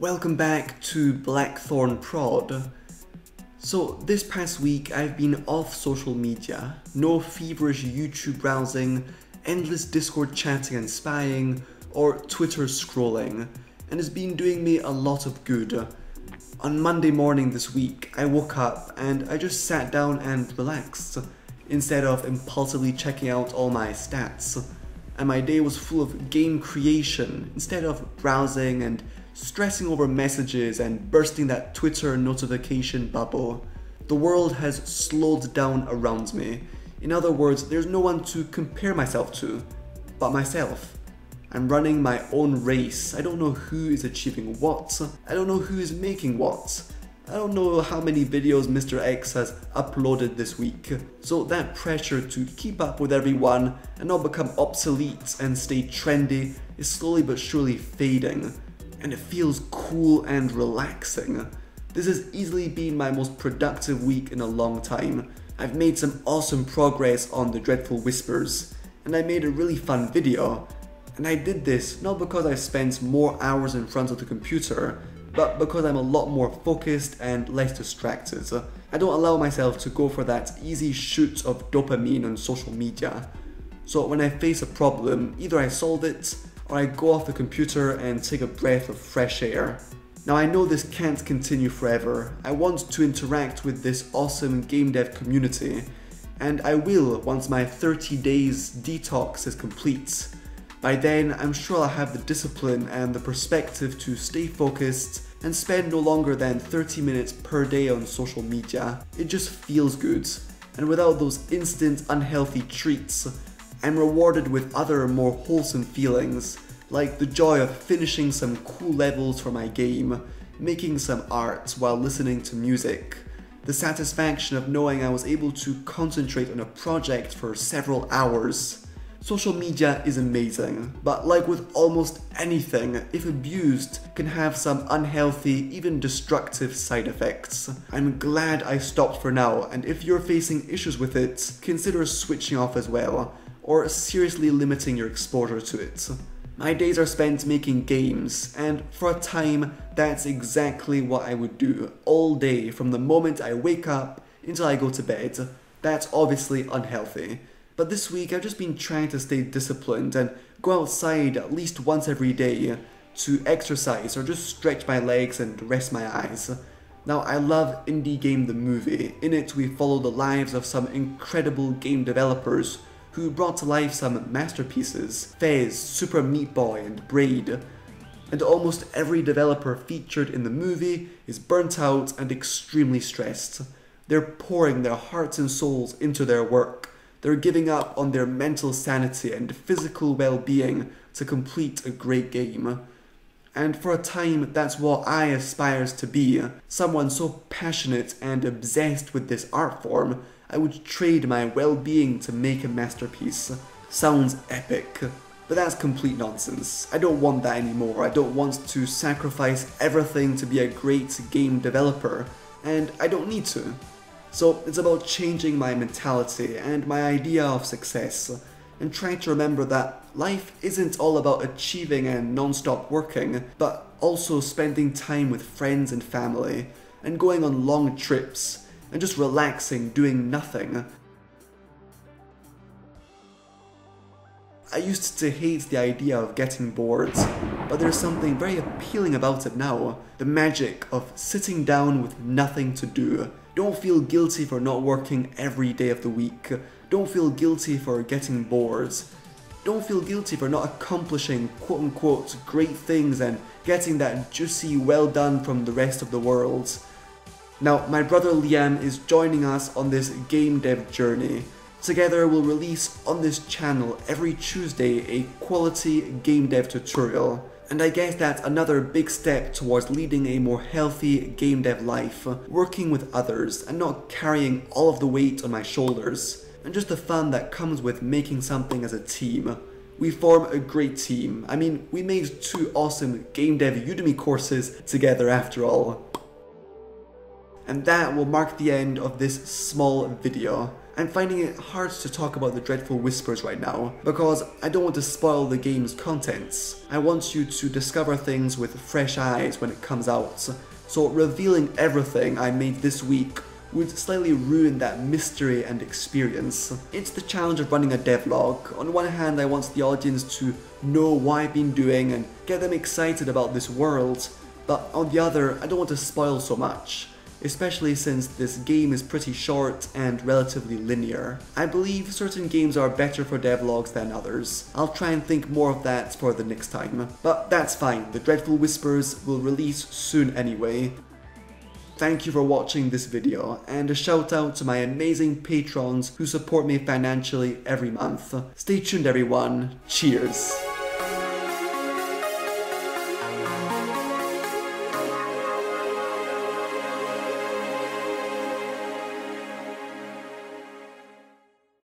Welcome back to Blackthornprod. So this past week I've been off social media, no feverish YouTube browsing, endless Discord chatting and spying, or Twitter scrolling, and it's been doing me a lot of good. On Monday morning this week I woke up and I just sat down and relaxed, instead of impulsively checking out all my stats. And my day was full of game creation instead of browsing and stressing over messages and bursting that Twitter notification bubble. The world has slowed down around me. In other words, there's no one to compare myself to but myself. I'm running my own race. I don't know who is achieving what. I don't know who is making what. I don't know how many videos Mr. X has uploaded this week. So that pressure to keep up with everyone and not become obsolete and stay trendy is slowly but surely fading. And it feels cool and relaxing. This has easily been my most productive week in a long time. I've made some awesome progress on the Dreadful Whispers, and I made a really fun video. And I did this not because I spent more hours in front of the computer, but because I'm a lot more focused and less distracted. I don't allow myself to go for that easy shoot of dopamine on social media. So when I face a problem, either I solve it, or I go off the computer and take a breath of fresh air. Now I know this can't continue forever. I want to interact with this awesome game dev community, and I will once my 30 days detox is complete. By then, I'm sure I'll have the discipline and the perspective to stay focused and spend no longer than 30 minutes per day on social media. It just feels good, and without those instant unhealthy treats, I'm rewarded with other more wholesome feelings, like the joy of finishing some cool levels for my game, making some art while listening to music, the satisfaction of knowing I was able to concentrate on a project for several hours. Social media is amazing, but like with almost anything, if abused, can have some unhealthy, even destructive side effects. I'm glad I stopped for now, and if you're facing issues with it, consider switching off as well, or seriously limiting your exposure to it. My days are spent making games, and for a time, that's exactly what I would do all day from the moment I wake up until I go to bed. That's obviously unhealthy. But this week I've just been trying to stay disciplined and go outside at least once every day to exercise or just stretch my legs and rest my eyes. Now I love Indie Game the Movie. In it we follow the lives of some incredible game developers who brought to life some masterpieces, Fez, Super Meat Boy and Braid. And almost every developer featured in the movie is burnt out and extremely stressed. They're pouring their hearts and souls into their work. They're giving up on their mental sanity and physical well-being to complete a great game. And for a time, that's what I aspires to be. Someone so passionate and obsessed with this art form, I would trade my well-being to make a masterpiece. Sounds epic, but that's complete nonsense. I don't want that anymore. I don't want to sacrifice everything to be a great game developer, and I don't need to. So it's about changing my mentality and my idea of success, and trying to remember that life isn't all about achieving and non-stop working, but also spending time with friends and family, and going on long trips, and just relaxing, doing nothing. I used to hate the idea of getting bored, but there's something very appealing about it now. The magic of sitting down with nothing to do. Don't feel guilty for not working every day of the week. Don't feel guilty for getting bored. Don't feel guilty for not accomplishing quote-unquote great things and getting that juicy well done from the rest of the world. Now, my brother Liam is joining us on this game dev journey. Together we'll release on this channel every Tuesday a quality game dev tutorial. And I guess that's another big step towards leading a more healthy game dev life, working with others and not carrying all of the weight on my shoulders, and just the fun that comes with making something as a team. We form a great team. I mean, we made 2 awesome game dev Udemy courses together after all. And that will mark the end of this small video. I'm finding it hard to talk about the Dreadful Whispers right now, because I don't want to spoil the game's contents. I want you to discover things with fresh eyes when it comes out, so revealing everything I made this week would slightly ruin that mystery and experience. It's the challenge of running a devlog. On one hand, I want the audience to know what I've been doing and get them excited about this world, but on the other, I don't want to spoil so much, especially since this game is pretty short and relatively linear. I believe certain games are better for devlogs than others. I'll try and think more of that for the next time. But that's fine, the Dreadful Whispers will release soon anyway. Thank you for watching this video, and a shout out to my amazing patrons who support me financially every month. Stay tuned everyone, cheers!